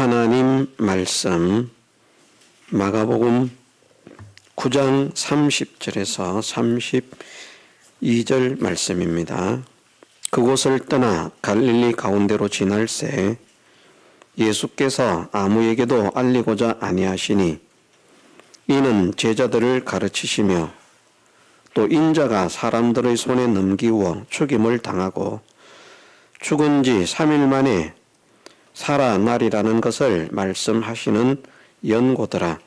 하나님 말씀 마가복음 9장 30절에서 32절 말씀입니다. 그곳을 떠나 갈릴리 가운데로 지날새 예수께서 아무에게도 알리고자 아니하시니 이는 제자들을 가르치시며 또 인자가 사람들의 손에 넘기워 죽임을 당하고 죽은 지 3일 만에 살아나리라는 것을 말씀하시는 연고더라.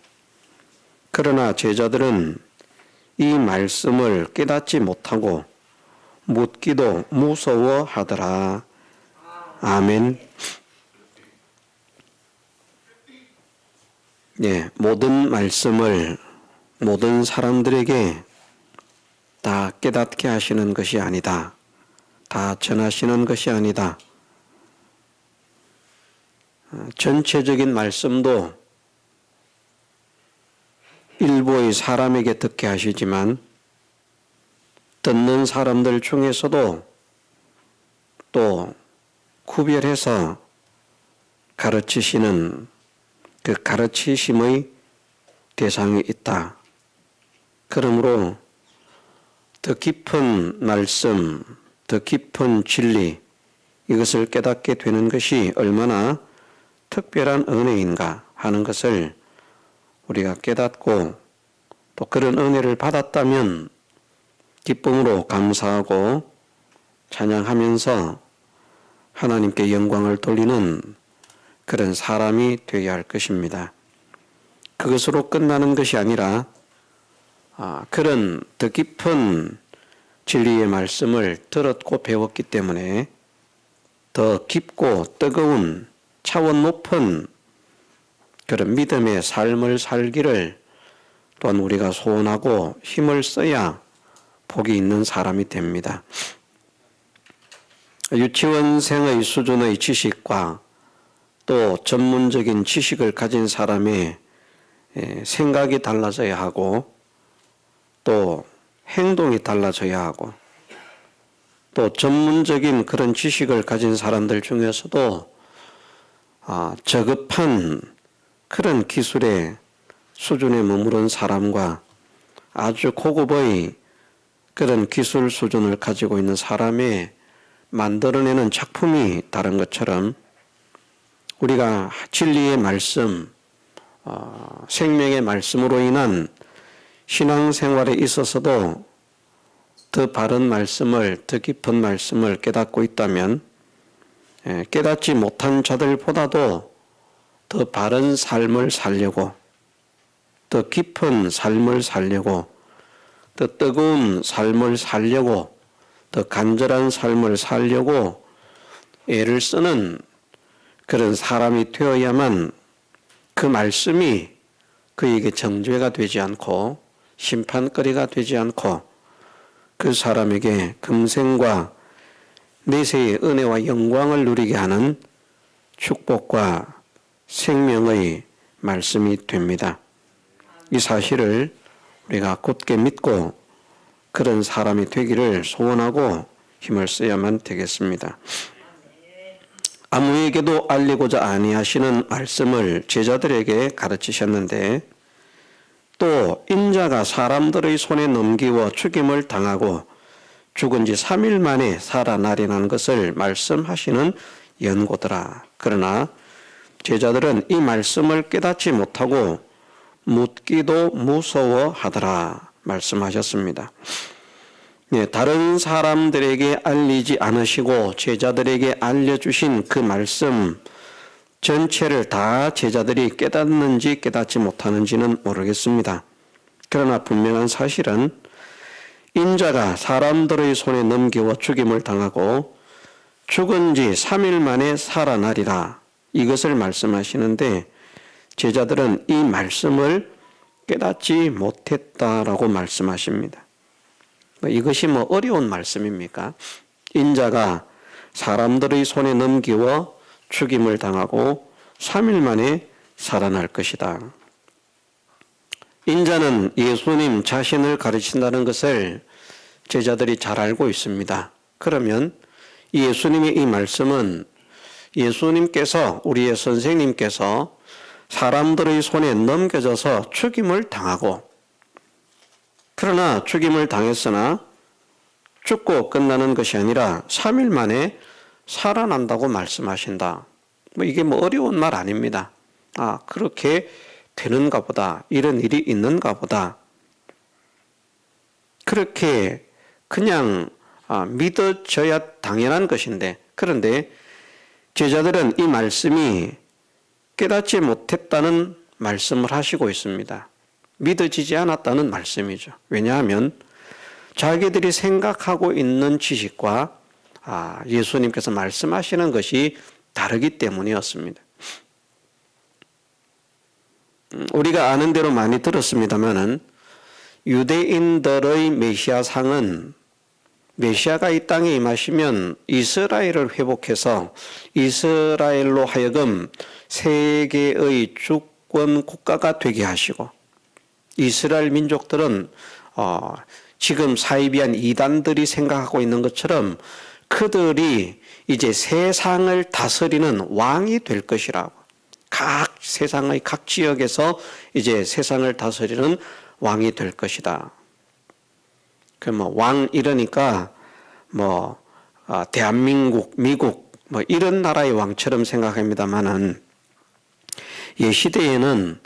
그러나 제자들은 이 말씀을 깨닫지 못하고 묻기도 무서워하더라. 아멘. 모든 말씀을 모든 사람들에게 다 깨닫게 하시는 것이 아니다. 다 전하시는 것이 아니다. 전체적인 말씀도 일부의 사람에게 듣게 하시지만 듣는 사람들 중에서도 또 구별해서 가르치시는 그 가르치심의 대상이 있다. 그러므로 더 깊은 말씀, 더 깊은 진리, 이것을 깨닫게 되는 것이 얼마나 특별한 은혜인가 하는 것을 우리가 깨닫고 또 그런 은혜를 받았다면 기쁨으로 감사하고 찬양하면서 하나님께 영광을 돌리는 그런 사람이 되어야 할 것입니다. 그것으로 끝나는 것이 아니라 그런 더 깊은 진리의 말씀을 들었고 배웠기 때문에 더 깊고 뜨거운 차원 높은 그런 믿음의 삶을 살기를 또한 우리가 소원하고 힘을 써야 복이 있는 사람이 됩니다. 유치원생의 수준의 지식과 또 전문적인 지식을 가진 사람의 생각이 달라져야 하고 또 행동이 달라져야 하고 또 전문적인 그런 지식을 가진 사람들 중에서도 저급한 그런 기술의 수준에 머무른 사람과 아주 고급의 그런 기술 수준을 가지고 있는 사람의 만들어내는 작품이 다른 것처럼 우리가 진리의 말씀, 생명의 말씀으로 인한 신앙생활에 있어서도 더 바른 말씀을, 더 깊은 말씀을 깨닫고 있다면 깨닫지 못한 자들보다도 더 바른 삶을 살려고, 더 깊은 삶을 살려고, 더 뜨거운 삶을 살려고, 더 간절한 삶을 살려고 애를 쓰는 그런 사람이 되어야만 그 말씀이 그에게 정죄가 되지 않고 심판거리가 되지 않고 그 사람에게 금생과 내세의 은혜와 영광을 누리게 하는 축복과 생명의 말씀이 됩니다. 이 사실을 우리가 곧게 믿고 그런 사람이 되기를 소원하고 힘을 써야만 되겠습니다. 아무에게도 알리고자 아니하시는 말씀을 제자들에게 가르치셨는데 또 인자가 사람들의 손에 넘기워 죽임을 당하고 죽은 지 3일 만에 살아나리라는 것을 말씀하시는 연고더라. 그러나 제자들은 이 말씀을 깨닫지 못하고 묻기도 무서워하더라 말씀하셨습니다. 다른 사람들에게 알리지 않으시고 제자들에게 알려주신 그 말씀 전체를 다 제자들이 깨닫는지 깨닫지 못하는지는 모르겠습니다. 그러나 분명한 사실은 인자가 사람들의 손에 넘기워 죽임을 당하고 죽은 지 3일 만에 살아나리라. 이것을 말씀하시는데 제자들은 이 말씀을 깨닫지 못했다라고 말씀하십니다. 이것이 어려운 말씀입니까? 인자가 사람들의 손에 넘기워 죽임을 당하고 3일 만에 살아날 것이다. 인자는 예수님 자신을 가르친다는 것을 제자들이 잘 알고 있습니다. 그러면 예수님의 이 말씀은 예수님께서, 우리의 선생님께서 사람들의 손에 넘겨져서 죽임을 당하고, 그러나 죽임을 당했으나 죽고 끝나는 것이 아니라 3일 만에 살아난다고 말씀하신다. 이게 어려운 말 아닙니다. 그렇게 되는가 보다. 이런 일이 있는가 보다. 그렇게 그냥 믿어져야 당연한 것인데, 그런데 제자들은 이 말씀이 깨닫지 못했다는 말씀을 하시고 있습니다. 믿어지지 않았다는 말씀이죠. 왜냐하면 자기들이 생각하고 있는 지식과 예수님께서 말씀하시는 것이 다르기 때문이었습니다. 우리가 아는 대로 많이 들었습니다마는 유대인들의 메시아상은 메시아가 이 땅에 임하시면 이스라엘을 회복해서 이스라엘로 하여금 세계의 주권 국가가 되게 하시고, 이스라엘 민족들은 지금 사이비한 이단들이 생각하고 있는 것처럼 그들이 이제 세상을 다스리는 왕이 될 것이라고, 각 세상의 각 지역에서 이제 세상을 다스리는 왕이 될 것이다. 왕 이러니까 대한민국, 미국 이런 나라의 왕처럼 생각합니다만은, 옛시대에는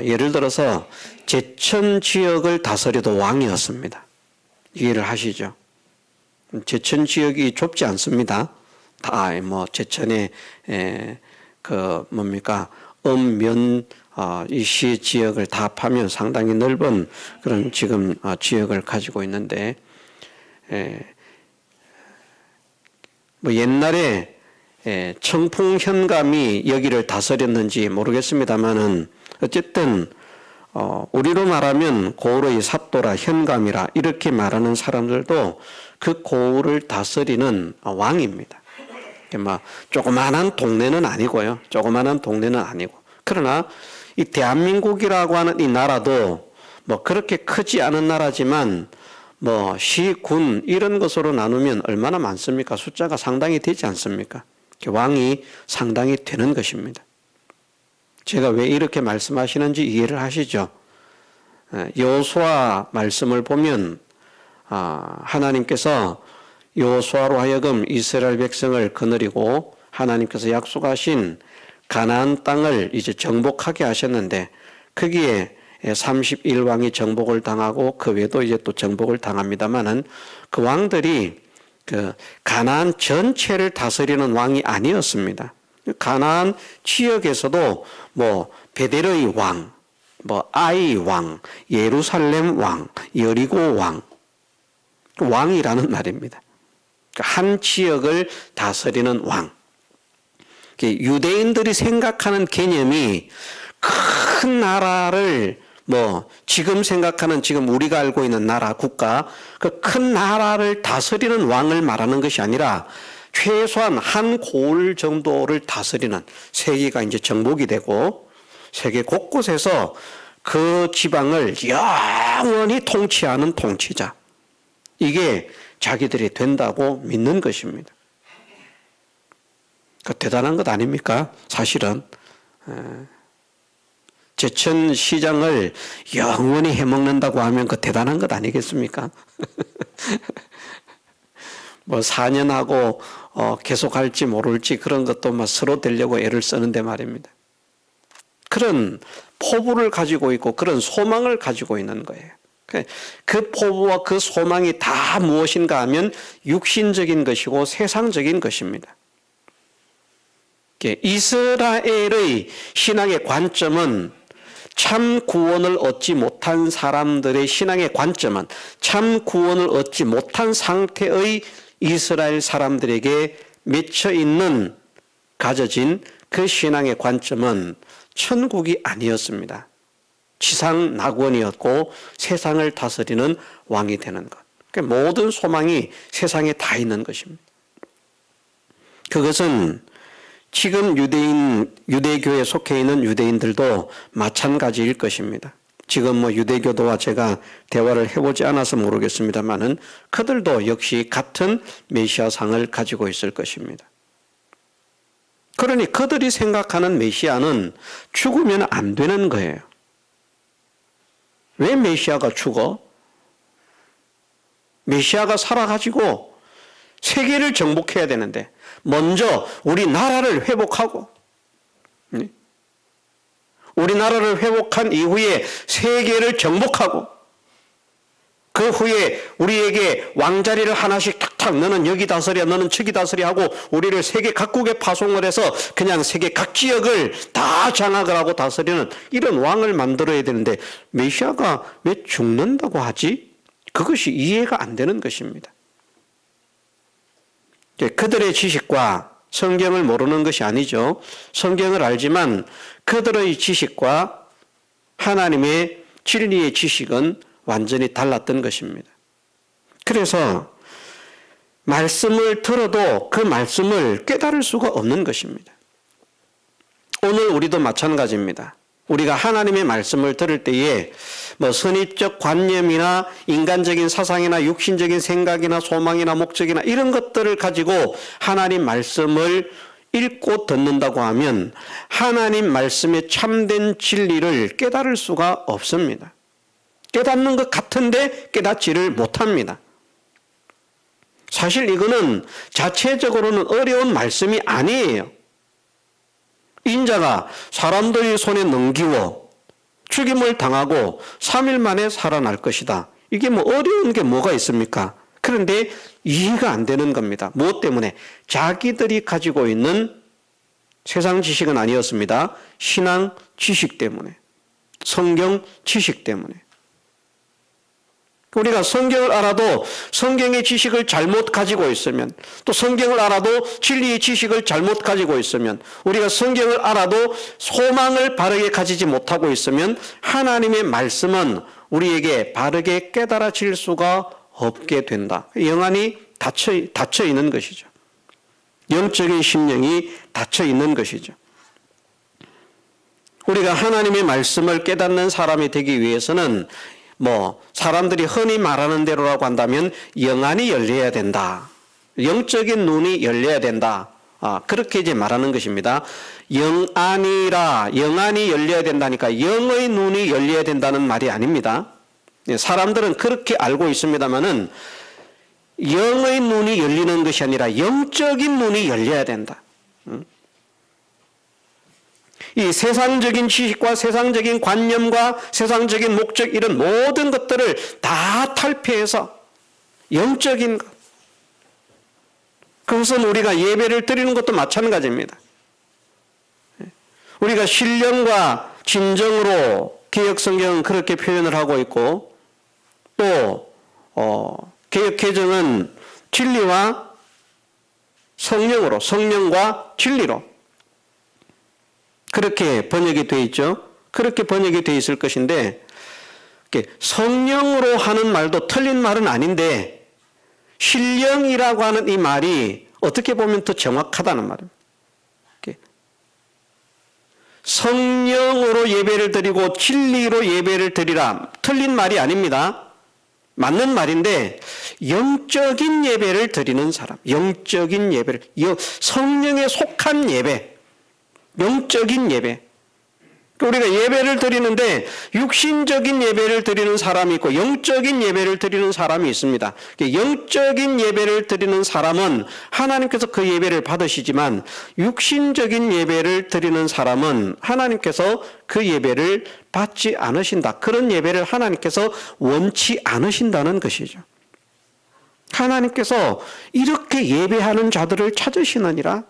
예를 들어서 제천 지역을 다스려도 왕이었습니다. 이해를 하시죠? 제천 지역이 좁지 않습니다. 다 제천에 면 이 시 지역을 다 파면 상당히 넓은 그런 지금 지역을 가지고 있는데, 옛날에 청풍 현감이 여기를 다스렸는지 모르겠습니다만은, 어쨌든 우리로 말하면 고을의 삿도라 현감이라 이렇게 말하는 사람들도 그 고을을 다스리는 왕입니다. 조그마한 동네는 아니고요. 조그마한 동네는 아니고. 그러나 이 대한민국이라고 하는 이 나라도 그렇게 크지 않은 나라지만 시, 군 이런 것으로 나누면 얼마나 많습니까? 숫자가 상당히 되지 않습니까? 왕이 상당히 되는 것입니다. 제가 왜 이렇게 말씀하시는지 이해를 하시죠? 여호수아 말씀을 보면 하나님께서 여호수아로 하여금 이스라엘 백성을 거느리고 하나님께서 약속하신 가나안 땅을 이제 정복하게 하셨는데, 거기에 31왕이 정복을 당하고 그 외에도 이제 또 정복을 당합니다만은, 그 왕들이 그 가나안 전체를 다스리는 왕이 아니었습니다. 가나안 지역에서도 베델의 왕, 아이 왕, 예루살렘 왕, 여리고 왕, 왕이라는 말입니다. 한 지역을 다스리는 왕. 유대인들이 생각하는 개념이 큰 나라를 지금 생각하는, 지금 우리가 알고 있는 나라, 국가, 그 큰 나라를 다스리는 왕을 말하는 것이 아니라 최소한 한 고을 정도를 다스리는, 세계가 이제 정복이 되고 세계 곳곳에서 그 지방을 영원히 통치하는 통치자, 이게 자기들이 된다고 믿는 것입니다. 대단한 것 아닙니까? 사실은 제천시장을 영원히 해먹는다고 하면 대단한 것 아니겠습니까? 4년하고 계속할지 모를지 그런 것도 서로 되려고 애를 쓰는데 말입니다. 그런 포부를 가지고 있고 그런 소망을 가지고 있는 거예요. 그 포부와 그 소망이 다 무엇인가 하면 육신적인 것이고 세상적인 것입니다. 이스라엘의 신앙의 관점은, 참 구원을 얻지 못한 사람들의 신앙의 관점은, 참 구원을 얻지 못한 상태의 이스라엘 사람들에게 맺혀 있는, 가져진 그 신앙의 관점은 천국이 아니었습니다. 지상 낙원이었고 세상을 다스리는 왕이 되는 것. 모든 소망이 세상에 다 있는 것입니다. 그것은 지금 유대교에 속해 있는 유대인들도 마찬가지일 것입니다. 지금 유대교도와 제가 대화를 해보지 않아서 모르겠습니다만은 그들도 역시 같은 메시아상을 가지고 있을 것입니다. 그러니 그들이 생각하는 메시아는 죽으면 안 되는 거예요. 왜 메시아가 죽어? 메시아가 살아가지고 세계를 정복해야 되는데 먼저 우리 나라를 회복하고 우리나라를 회복한 이후에 세계를 정복하고 그 후에 우리에게 왕자리를 하나씩 탁탁 너는 여기 다스려 너는 저기 다스려 하고 우리를 세계 각국에 파송을 해서 그냥 세계 각 지역을 다 장악을 하고 다스리는 이런 왕을 만들어야 되는데 메시아가 왜 죽는다고 하지? 그것이 이해가 안 되는 것입니다. 그들의 지식과 성경을 모르는 것이 아니죠. 성경을 알지만 그들의 지식과 하나님의 진리의 지식은 완전히 달랐던 것입니다. 그래서 말씀을 들어도 그 말씀을 깨달을 수가 없는 것입니다. 오늘 우리도 마찬가지입니다. 우리가 하나님의 말씀을 들을 때에 선입적 관념이나 인간적인 사상이나 육신적인 생각이나 소망이나 목적이나 이런 것들을 가지고 하나님 말씀을 읽고 듣는다고 하면 하나님 말씀의 참된 진리를 깨달을 수가 없습니다. 깨닫는 것 같은데 깨닫지를 못합니다. 사실 이거는 자체적으로는 어려운 말씀이 아니에요. 인자가 사람들의 손에 넘기워 죽임을 당하고 3일 만에 살아날 것이다. 이게 어려운 게 뭐가 있습니까? 그런데 이해가 안 되는 겁니다. 무엇 때문에? 자기들이 가지고 있는 세상 지식은 아니었습니다. 신앙 지식 때문에, 성경 지식 때문에. 우리가 성경을 알아도 성경의 지식을 잘못 가지고 있으면, 또 성경을 알아도 진리의 지식을 잘못 가지고 있으면, 우리가 성경을 알아도 소망을 바르게 가지지 못하고 있으면 하나님의 말씀은 우리에게 바르게 깨달아질 수가 없게 된다. 영안이 닫혀 있는 것이죠. 영적인 심령이 닫혀 있는 것이죠. 우리가 하나님의 말씀을 깨닫는 사람이 되기 위해서는 사람들이 흔히 말하는 대로라고 한다면 영안이 열려야 된다. 영적인 눈이 열려야 된다. 그렇게 이제 말하는 것입니다. 영안이 열려야 된다니까 영의 눈이 열려야 된다는 말이 아닙니다. 사람들은 그렇게 알고 있습니다만은 영의 눈이 열리는 것이 아니라 영적인 눈이 열려야 된다. 이 세상적인 지식과 세상적인 관념과 세상적인 목적 이런 모든 것들을 다 탈피해서 영적인 것. 그것은 우리가 예배를 드리는 것도 마찬가지입니다. 우리가 신령과 진정으로 개역성경은 그렇게 표현을 하고 있고 또 개역개정은 진리와 성령으로 성령과 진리로 그렇게 번역이 되어 있죠. 그렇게 번역이 되어 있을 것인데 성령으로 하는 말도 틀린 말은 아닌데 신령이라고 하는 이 말이 어떻게 보면 더 정확하다는 말입니다. 성령으로 예배를 드리고 진리로 예배를 드리라. 틀린 말이 아닙니다. 맞는 말인데 영적인 예배를 드리는 사람, 영적인 예배를, 성령에 속한 예배, 영적인 예배. 우리가 예배를 드리는데 육신적인 예배를 드리는 사람이 있고 영적인 예배를 드리는 사람이 있습니다. 영적인 예배를 드리는 사람은 하나님께서 그 예배를 받으시지만 육신적인 예배를 드리는 사람은 하나님께서 그 예배를 받지 않으신다. 그런 예배를 하나님께서 원치 않으신다는 것이죠. 하나님께서 이렇게 예배하는 자들을 찾으시느니라.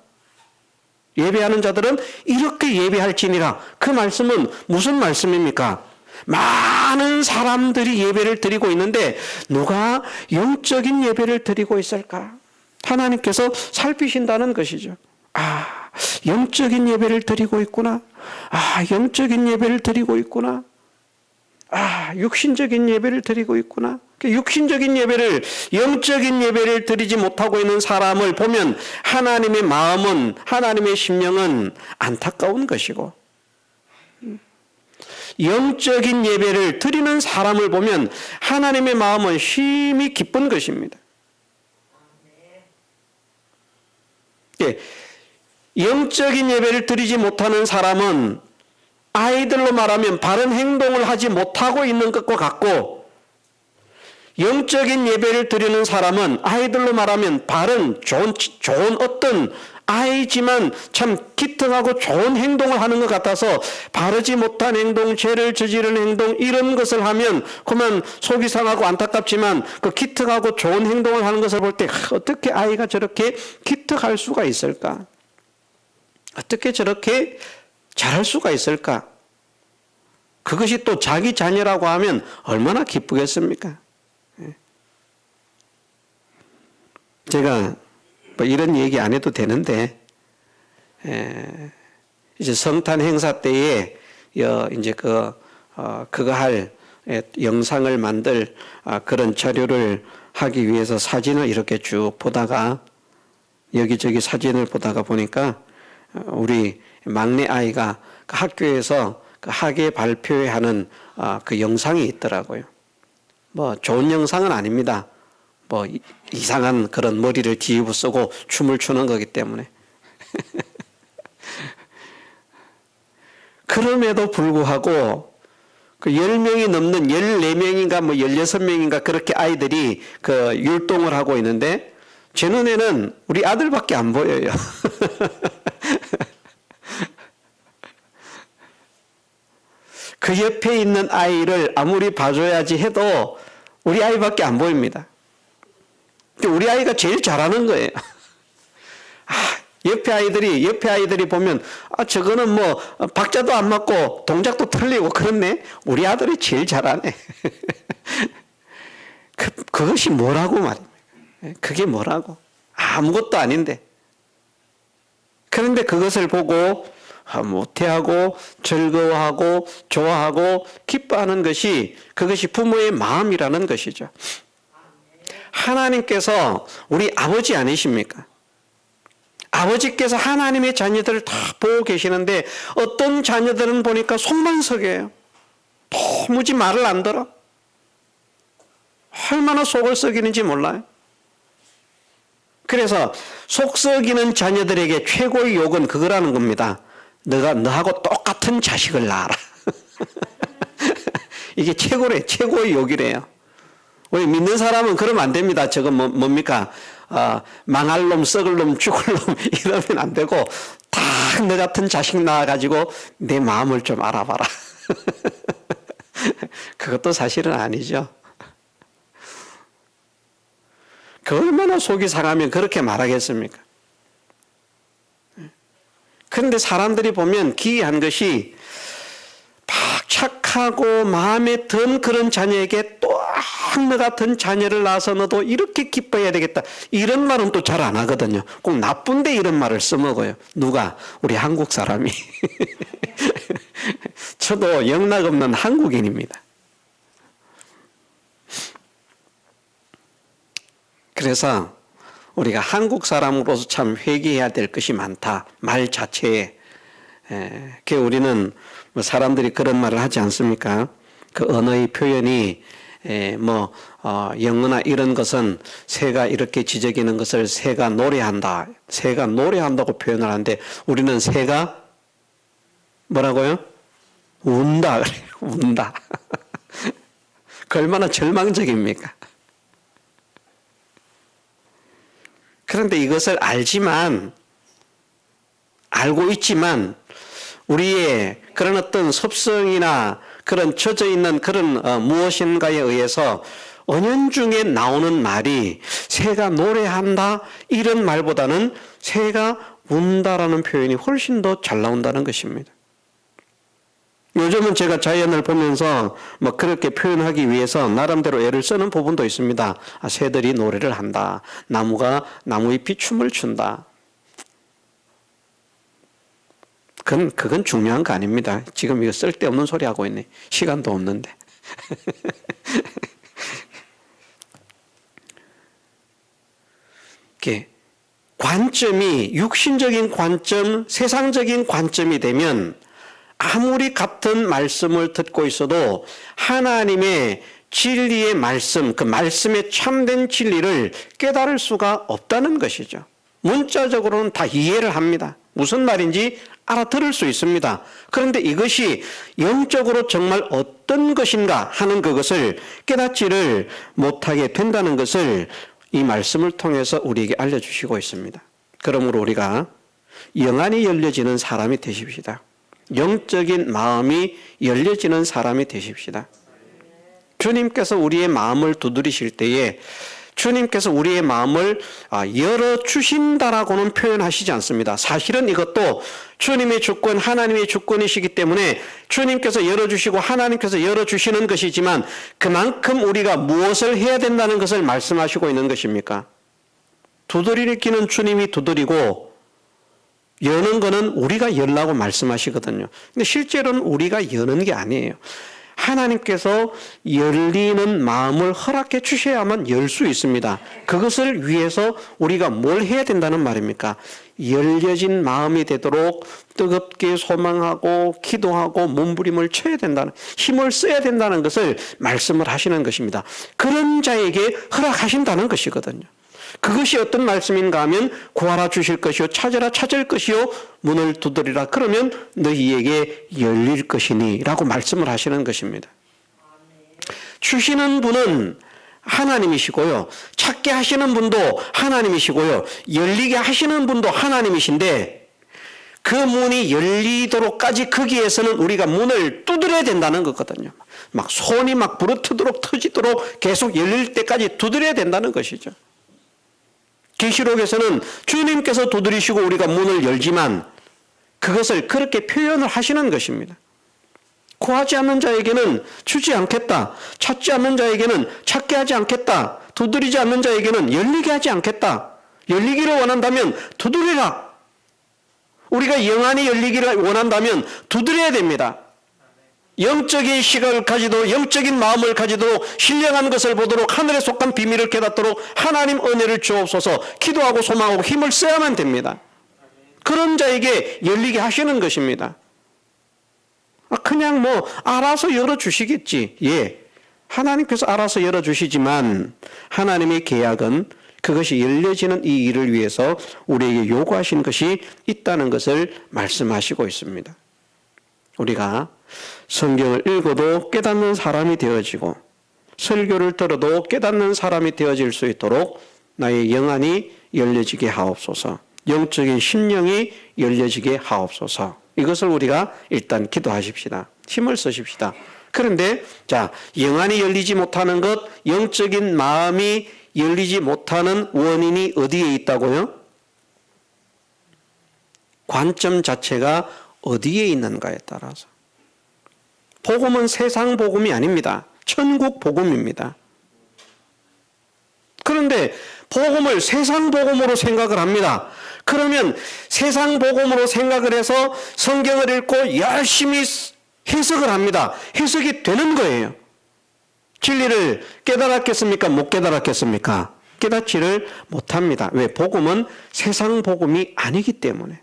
예배하는 자들은 이렇게 예배할지니라. 그 말씀은 무슨 말씀입니까? 많은 사람들이 예배를 드리고 있는데 누가 영적인 예배를 드리고 있을까? 하나님께서 살피신다는 것이죠. 영적인 예배를 드리고 있구나. 영적인 예배를 드리고 있구나. 육신적인 예배를 드리고 있구나. 육신적인 예배를, 영적인 예배를 드리지 못하고 있는 사람을 보면 하나님의 마음은, 하나님의 심령은 안타까운 것이고, 영적인 예배를 드리는 사람을 보면 하나님의 마음은 심히 기쁜 것입니다. 영적인 예배를 드리지 못하는 사람은 아이들로 말하면 바른 행동을 하지 못하고 있는 것과 같고, 영적인 예배를 드리는 사람은 아이들로 말하면 바른 좋은 어떤 아이지만 참 기특하고 좋은 행동을 하는 것 같아서 바르지 못한 행동, 죄를 저지르는 행동 이런 것을 하면 그만 속이 상하고 안타깝지만 그 기특하고 좋은 행동을 하는 것을 볼 때 어떻게 아이가 저렇게 기특할 수가 있을까? 어떻게 저렇게 잘할 수가 있을까? 그것이 또 자기 자녀라고 하면 얼마나 기쁘겠습니까? 제가 뭐 이런 얘기 안 해도 되는데, 이제 성탄 행사 때에 이제 그거 할 영상을 만들 그런 자료를 하기 위해서 사진을 이렇게 쭉 보다가 여기저기 사진을 보다가 보니까 우리 막내 아이가 그 학교에서 그 학예 발표회 하는 그 영상이 있더라고요. 뭐 좋은 영상은 아닙니다. 뭐 이상한 그런 머리를 뒤집어 쓰고 춤을 추는 거기 때문에. 그럼에도 불구하고 그 10명이 넘는 14명인가 뭐 16명인가 그렇게 아이들이 그 율동을 하고 있는데 제 눈에는 우리 아들밖에 안 보여요. 그 옆에 있는 아이를 아무리 봐줘야지 해도 우리 아이밖에 안 보입니다. 우리 아이가 제일 잘하는 거예요. 옆에 아이들이 보면 저거는 뭐 박자도 안 맞고 동작도 틀리고 그렇네. 우리 아들이 제일 잘하네. 그것이 뭐라고 말입니까? 그게 뭐라고? 아무것도 아닌데. 그런데 그것을 보고 모태하고 즐거워하고 좋아하고 기뻐하는 것이 그것이 부모의 마음이라는 것이죠. 하나님께서 우리 아버지 아니십니까? 아버지께서 하나님의 자녀들을 다 보고 계시는데 어떤 자녀들은 보니까 속만 썩여요. 도무지 말을 안 들어. 얼마나 속을 썩이는지 몰라요. 그래서 속 썩이는 자녀들에게 최고의 욕은 그거라는 겁니다. 너하고 똑같은 자식을 낳아라. 이게 최고의 욕이래요. 우리 믿는 사람은 그러면 안 됩니다. 저건 뭡니까? 망할 놈, 썩을 놈, 죽을 놈 이러면 안 되고 다 너 같은 자식 낳아가지고 내 마음을 좀 알아봐라. 그것도 사실은 아니죠. 그 얼마나 속이 상하면 그렇게 말하겠습니까? 그런데 사람들이 보면 기이한 것이 막 착하고 마음에 든 그런 자녀에게 또 너 같은 자녀를 낳아서 너도 이렇게 기뻐해야 되겠다. 이런 말은 또 잘 안 하거든요. 꼭 나쁜데 이런 말을 써먹어요. 누가? 우리 한국 사람이. 저도 영락없는 한국인입니다. 그래서 우리가 한국 사람으로서 참 회개해야 될 것이 많다. 말 자체에. 우리는 사람들이 그런 말을 하지 않습니까? 그 언어의 표현이 영어나 이런 것은 새가 이렇게 지저귀는 것을 새가 노래한다. 새가 노래한다고 표현을 하는데 우리는 새가 뭐라고요? 운다. 운다. 그 얼마나 절망적입니까? 그런데 이것을 알고 있지만 우리의 그런 어떤 섭성이나 그런 젖어 있는 그런 무엇인가에 의해서 은연중에 나오는 말이 새가 노래한다 이런 말보다는 새가 운다라는 표현이 훨씬 더 잘 나온다는 것입니다. 요즘은 제가 자연을 보면서 그렇게 표현하기 위해서 나름대로 애를 쓰는 부분도 있습니다. 새들이 노래를 한다. 나무가 나무잎이 춤을 춘다. 그건 중요한 거 아닙니다. 지금 이거 쓸데없는 소리 하고 있네. 시간도 없는데. 관점이 육신적인 관점, 세상적인 관점이 되면 아무리 같은 말씀을 듣고 있어도 하나님의 진리의 말씀, 그 말씀의 참된 진리를 깨달을 수가 없다는 것이죠. 문자적으로는 다 이해를 합니다. 무슨 말인지 알아들을 수 있습니다. 그런데 이것이 영적으로 정말 어떤 것인가 하는 그것을 깨닫지를 못하게 된다는 것을 이 말씀을 통해서 우리에게 알려주시고 있습니다. 그러므로 우리가 영안이 열려지는 사람이 되십시다. 영적인 마음이 열려지는 사람이 되십시다. 주님께서 우리의 마음을 두드리실 때에 주님께서 우리의 마음을 열어주신다라고는 표현하시지 않습니다. 사실은 이것도 주님의 주권, 하나님의 주권이시기 때문에 주님께서 열어주시고 하나님께서 열어주시는 것이지만 그만큼 우리가 무엇을 해야 된다는 것을 말씀하시고 있는 것입니까? 두드리기는 주님이 두드리고 여는 거는 우리가 열라고 말씀하시거든요. 근데 실제로는 우리가 여는 게 아니에요. 하나님께서 열리는 마음을 허락해 주셔야만 열 수 있습니다. 그것을 위해서 우리가 뭘 해야 된다는 말입니까? 열려진 마음이 되도록 뜨겁게 소망하고 기도하고 몸부림을 쳐야 된다는, 힘을 써야 된다는 것을 말씀을 하시는 것입니다. 그런 자에게 허락하신다는 것이거든요. 그것이 어떤 말씀인가 하면 구하라 주실 것이요 찾으라 찾을 것이요 문을 두드리라 그러면 너희에게 열릴 것이니 라고 말씀을 하시는 것입니다. 주시는 분은 하나님이시고요, 찾게 하시는 분도 하나님이시고요, 열리게 하시는 분도 하나님이신데 그 문이 열리도록까지 거기에서는 우리가 문을 두드려야 된다는 거거든요. 막 손이 막 부르트도록 터지도록 계속 열릴 때까지 두드려야 된다는 것이죠. 계시록에서는 주님께서 두드리시고 우리가 문을 열지만 그것을 그렇게 표현을 하시는 것입니다. 구하지 않는 자에게는 주지 않겠다. 찾지 않는 자에게는 찾게 하지 않겠다. 두드리지 않는 자에게는 열리게 하지 않겠다. 열리기를 원한다면 두드리라. 우리가 영안이 열리기를 원한다면 두드려야 됩니다. 영적인 시각을 가지도록, 영적인 마음을 가지도록, 신령한 것을 보도록, 하늘에 속한 비밀을 깨닫도록 하나님 은혜를 주옵소서. 기도하고 소망하고 힘을 써야만 됩니다. 그런 자에게 열리게 하시는 것입니다. 그냥 알아서 열어주시겠지. 예, 하나님께서 알아서 열어주시지만 하나님의 계약은 그것이 열려지는 이 일을 위해서 우리에게 요구하신 것이 있다는 것을 말씀하시고 있습니다. 우리가 성경을 읽어도 깨닫는 사람이 되어지고 설교를 들어도 깨닫는 사람이 되어질 수 있도록 나의 영안이 열려지게 하옵소서. 영적인 심령이 열려지게 하옵소서. 이것을 우리가 일단 기도하십시다. 힘을 쓰십시다. 그런데 영안이 열리지 못하는 것, 영적인 마음이 열리지 못하는 원인이 어디에 있다고요? 관점 자체가 어디에 있는가에 따라서. 복음은 세상 복음이 아닙니다. 천국 복음입니다. 그런데 복음을 세상 복음으로 생각을 합니다. 그러면 세상 복음으로 생각을 해서 성경을 읽고 열심히 해석을 합니다. 해석이 되는 거예요. 진리를 깨달았겠습니까? 못 깨달았겠습니까? 깨닫지를 못합니다. 왜? 복음은 세상 복음이 아니기 때문에.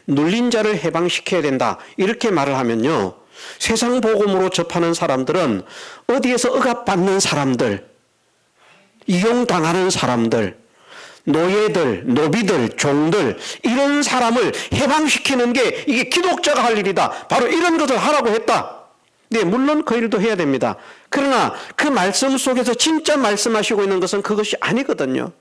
눌린 자를 해방시켜야 된다. 이렇게 말을 하면요, 세상 복음으로 접하는 사람들은 어디에서 억압받는 사람들, 이용당하는 사람들, 노예들, 노비들, 종들, 이런 사람을 해방시키는 게 이게 기독자가 할 일이다. 바로 이런 것을 하라고 했다. 네, 물론 그 일도 해야 됩니다. 그러나 그 말씀 속에서 진짜 말씀하시고 있는 것은 그것이 아니거든요.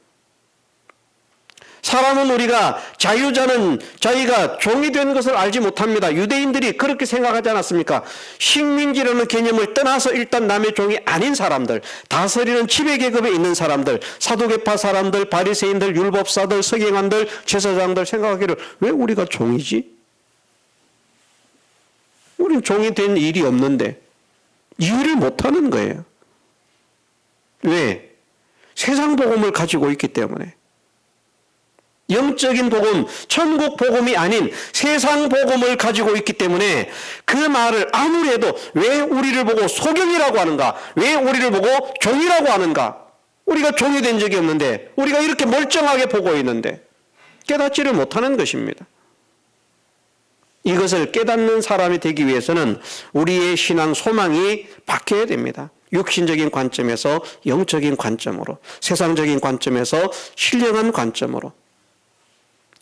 사람은 우리가 자유자는 자기가 종이 된 것을 알지 못합니다. 유대인들이 그렇게 생각하지 않았습니까? 식민지라는 개념을 떠나서 일단 남의 종이 아닌 사람들, 다스리는 지배계급에 있는 사람들, 사두개파 사람들, 바리새인들, 율법사들, 서기관들, 제사장들 생각하기를 왜 우리가 종이지? 우린 종이 된 일이 없는데 이해를 못하는 거예요. 왜? 세상 복음을 가지고 있기 때문에. 영적인 복음, 천국 복음이 아닌 세상 복음을 가지고 있기 때문에 그 말을 아무리 해도 왜 우리를 보고 소경이라고 하는가? 왜 우리를 보고 종이라고 하는가? 우리가 종이 된 적이 없는데, 우리가 이렇게 멀쩡하게 보고 있는데 깨닫지를 못하는 것입니다. 이것을 깨닫는 사람이 되기 위해서는 우리의 신앙 소망이 바뀌어야 됩니다. 육신적인 관점에서 영적인 관점으로, 세상적인 관점에서 신령한 관점으로.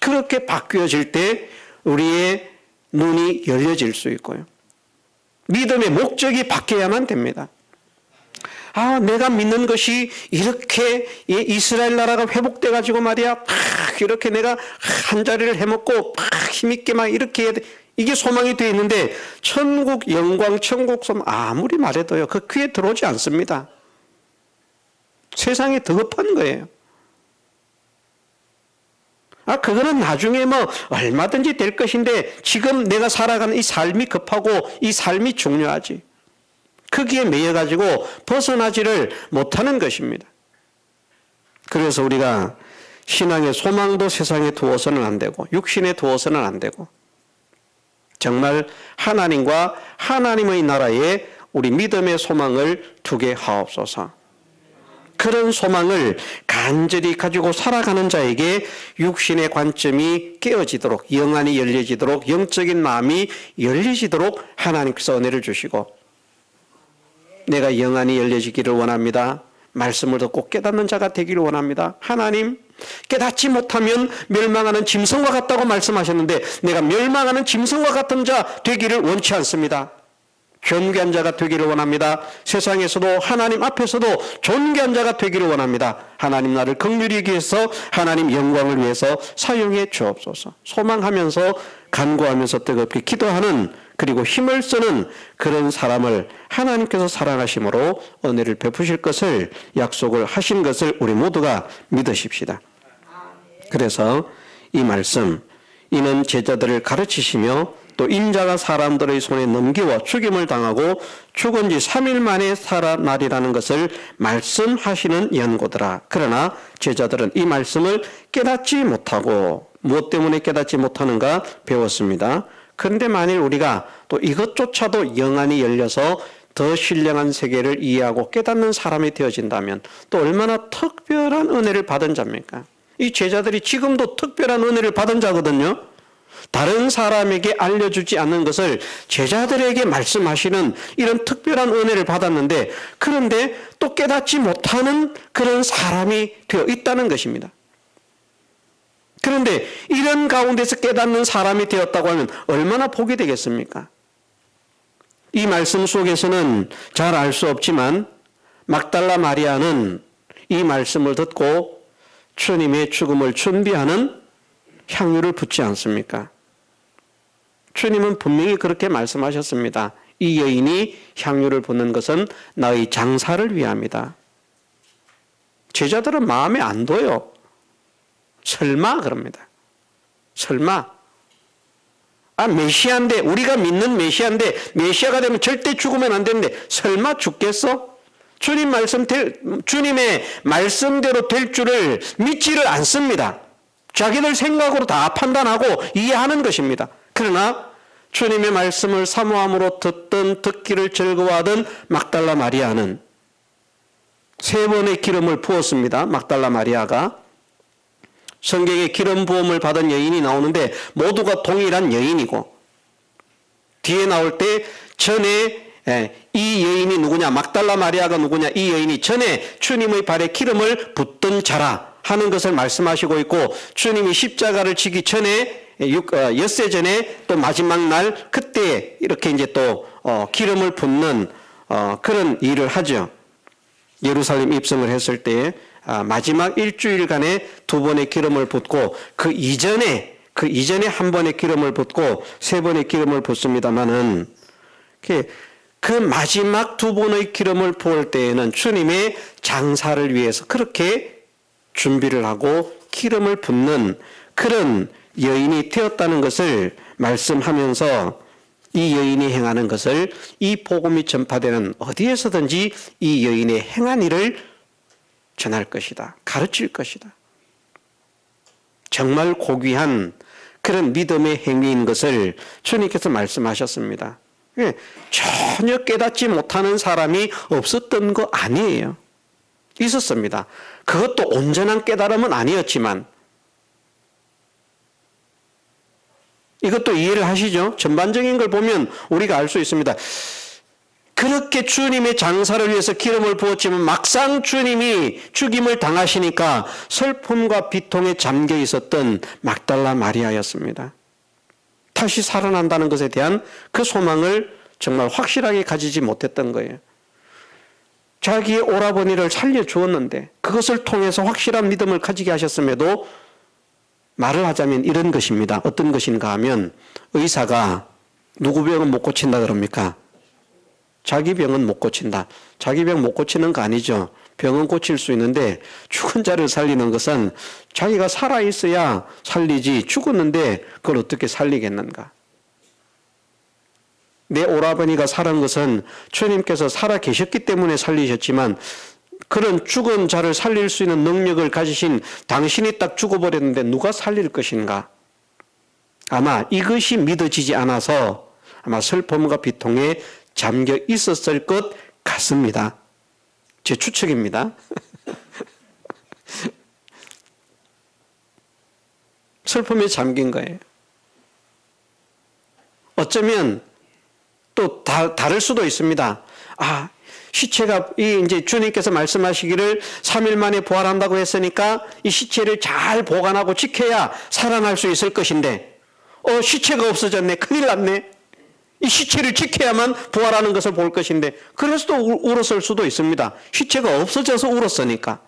그렇게 바뀌어질 때 우리의 눈이 열려질 수 있고요. 믿음의 목적이 바뀌어야만 됩니다. 내가 믿는 것이 이렇게 이스라엘 나라가 회복돼 가지고 말이야, 이렇게 내가 한 자리를 해먹고 힘있게 막 이렇게 해야 돼. 이게 소망이 되어 있는데 천국 영광, 천국 소망 아무리 말해도요 그 귀에 들어오지 않습니다. 세상이 더 급한 거예요. 그거는 나중에 얼마든지 될 것인데 지금 내가 살아가는 이 삶이 급하고 이 삶이 중요하지. 거기에 매여가지고 벗어나지를 못하는 것입니다. 그래서 우리가 신앙의 소망도 세상에 두어서는 안 되고 육신에 두어서는 안 되고 정말 하나님과 하나님의 나라에 우리 믿음의 소망을 두게 하옵소서. 그런 소망을 간절히 가지고 살아가는 자에게 육신의 관점이 깨어지도록, 영안이 열려지도록, 영적인 마음이 열려지도록 하나님께서 은혜를 주시고, 내가 영안이 열려지기를 원합니다. 말씀을 듣고 깨닫는 자가 되기를 원합니다. 하나님, 깨닫지 못하면 멸망하는 짐승과 같다고 말씀하셨는데 내가 멸망하는 짐승과 같은 자 되기를 원치 않습니다. 존귀한 자가 되기를 원합니다. 세상에서도 하나님 앞에서도 존귀한 자가 되기를 원합니다. 하나님 나를 긍휼히 여기기 위해서, 하나님 영광을 위해서 사용해 주옵소서. 소망하면서 간구하면서 뜨겁게 기도하는, 그리고 힘을 쓰는 그런 사람을 하나님께서 사랑하심으로 은혜를 베푸실 것을 약속을 하신 것을 우리 모두가 믿으십시다. 그래서 이 말씀, 이는 제자들을 가르치시며 또 인자가 사람들의 손에 넘기워 죽임을 당하고 죽은 지 3일 만에 살아나리라는 것을 말씀하시는 연고더라. 그러나 제자들은 이 말씀을 깨닫지 못하고, 무엇 때문에 깨닫지 못하는가 배웠습니다. 그런데 만일 우리가 또 이것조차도 영안이 열려서 더 신령한 세계를 이해하고 깨닫는 사람이 되어진다면 또 얼마나 특별한 은혜를 받은 자입니까? 이 제자들이 지금도 특별한 은혜를 받은 자거든요. 다른 사람에게 알려주지 않는 것을 제자들에게 말씀하시는 이런 특별한 은혜를 받았는데, 그런데 또 깨닫지 못하는 그런 사람이 되어 있다는 것입니다. 그런데 이런 가운데서 깨닫는 사람이 되었다고 하면 얼마나 복이 되겠습니까? 이 말씀 속에서는 잘 알 수 없지만 막달라 마리아는 이 말씀을 듣고 주님의 죽음을 준비하는 향유를 붓지 않습니까? 주님은 분명히 그렇게 말씀하셨습니다. 이 여인이 향유를 붓는 것은 나의 장사를 위함이다. 제자들은 마음에 안 둬요. 설마 그럽니다. 설마. 메시아인데, 우리가 믿는 메시아인데, 메시아가 되면 절대 죽으면 안 되는데 설마 죽겠어? 주님의 말씀대로 될 줄을 믿지를 않습니다. 자기들 생각으로 다 판단하고 이해하는 것입니다. 그러나 주님의 말씀을 사모함으로 듣기를 즐거워하던 막달라 마리아는 3번의 기름을 부었습니다. 막달라 마리아가. 성경에 기름 부음을 받은 여인이 나오는데 모두가 동일한 여인이고, 뒤에 나올 때 전에 이 여인이 누구냐, 막달라 마리아가 누구냐, 이 여인이 전에 주님의 발에 기름을 붓던 자라 하는 것을 말씀하시고 있고, 주님이 십자가를 지기 전에 엿새 전에 또 마지막 날 그때 이렇게 이제 또 기름을 붓는 그런 일을 하죠. 예루살렘 입성을 했을 때 마지막 일주일간에 2번의 기름을 붓고 그 이전에 한 번의 기름을 붓고 3번의 기름을 붓습니다만은 그 마지막 2번의 기름을 부을 때에는 주님의 장사를 위해서 그렇게 준비를 하고 기름을 붓는 그런 여인이 되었다는 것을 말씀하면서 이 여인이 행하는 것을 이 복음이 전파되는 어디에서든지 이 여인의 행한 일을 전할 것이다. 가르칠 것이다. 정말 고귀한 그런 믿음의 행위인 것을 주님께서 말씀하셨습니다. 전혀 깨닫지 못하는 사람이 없었던 거 아니에요. 있었습니다. 그것도 온전한 깨달음은 아니었지만, 이것도 이해를 하시죠? 전반적인 걸 보면 우리가 알 수 있습니다. 그렇게 주님의 장사를 위해서 기름을 부었지만 막상 주님이 죽임을 당하시니까 슬픔과 비통에 잠겨 있었던 막달라 마리아였습니다. 다시 살아난다는 것에 대한 그 소망을 정말 확실하게 가지지 못했던 거예요. 자기의 오라버니를 살려주었는데 그것을 통해서 확실한 믿음을 가지게 하셨음에도 말을 하자면 이런 것입니다. 어떤 것인가 하면 의사가 누구 병은 못 고친다 그럽니까? 자기 병은 못 고친다. 자기 병 못 고치는 거 아니죠. 병은 고칠 수 있는데 죽은 자를 살리는 것은 자기가 살아있어야 살리지 죽었는데 그걸 어떻게 살리겠는가. 내 오라버니가 살은 것은 주님께서 살아 계셨기 때문에 살리셨지만 그런 죽은 자를 살릴 수 있는 능력을 가지신 당신이 딱 죽어버렸는데 누가 살릴 것인가. 아마 이것이 믿어지지 않아서 아마 슬픔과 비통에 잠겨 있었을 것 같습니다. 제 추측입니다. 슬픔에 잠긴 거예요. 어쩌면 또 다를 수도 있습니다. 시체가 이제 주님께서 말씀하시기를 3일 만에 부활한다고 했으니까 이 시체를 잘 보관하고 지켜야 살아날 수 있을 것인데 시체가 없어졌네. 큰일 났네. 이 시체를 지켜야만 부활하는 것을 볼 것인데 그래서 또 울었을 수도 있습니다. 시체가 없어져서 울었으니까.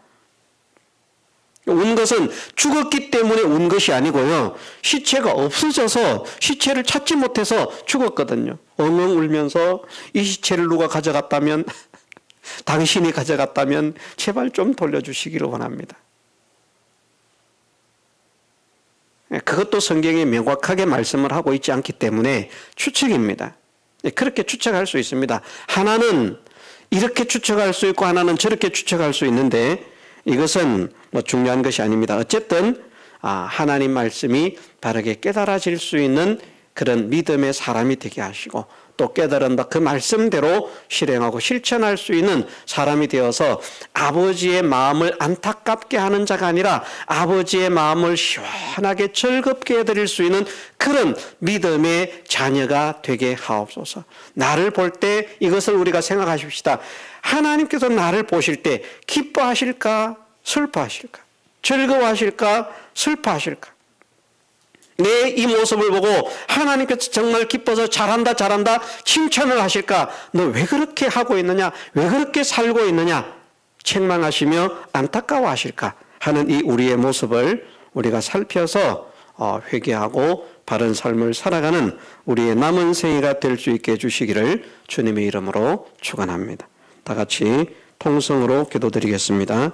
운 것은 죽었기 때문에 운 것이 아니고요. 시체가 없어져서 시체를 찾지 못해서 죽었거든요. 엉엉 울면서 이 시체를 누가 가져갔다면 당신이 가져갔다면 제발 좀 돌려주시기를 원합니다. 그것도 성경에 명확하게 말씀을 하고 있지 않기 때문에 추측입니다. 그렇게 추측할 수 있습니다. 하나는 이렇게 추측할 수 있고 하나는 저렇게 추측할 수 있는데 이것은 중요한 것이 아닙니다. 어쨌든 하나님 말씀이 바르게 깨달아질 수 있는 그런 믿음의 사람이 되게 하시고 또 깨달은 바 그 말씀대로 실행하고 실천할 수 있는 사람이 되어서 아버지의 마음을 안타깝게 하는 자가 아니라 아버지의 마음을 시원하게 즐겁게 해드릴 수 있는 그런 믿음의 자녀가 되게 하옵소서. 나를 볼 때 이것을 우리가 생각하십시다. 하나님께서 나를 보실 때 기뻐하실까 슬퍼하실까? 즐거워하실까 슬퍼하실까? 내 이 모습을 보고 하나님께서 정말 기뻐서 잘한다 칭찬을 하실까? 너 왜 그렇게 하고 있느냐? 왜 그렇게 살고 있느냐? 책망하시며 안타까워하실까? 하는 이 우리의 모습을 우리가 살펴서 회개하고 바른 삶을 살아가는 우리의 남은 생애가 될 수 있게 해주시기를 주님의 이름으로 축원합니다. 다 같이 통성으로 기도드리겠습니다.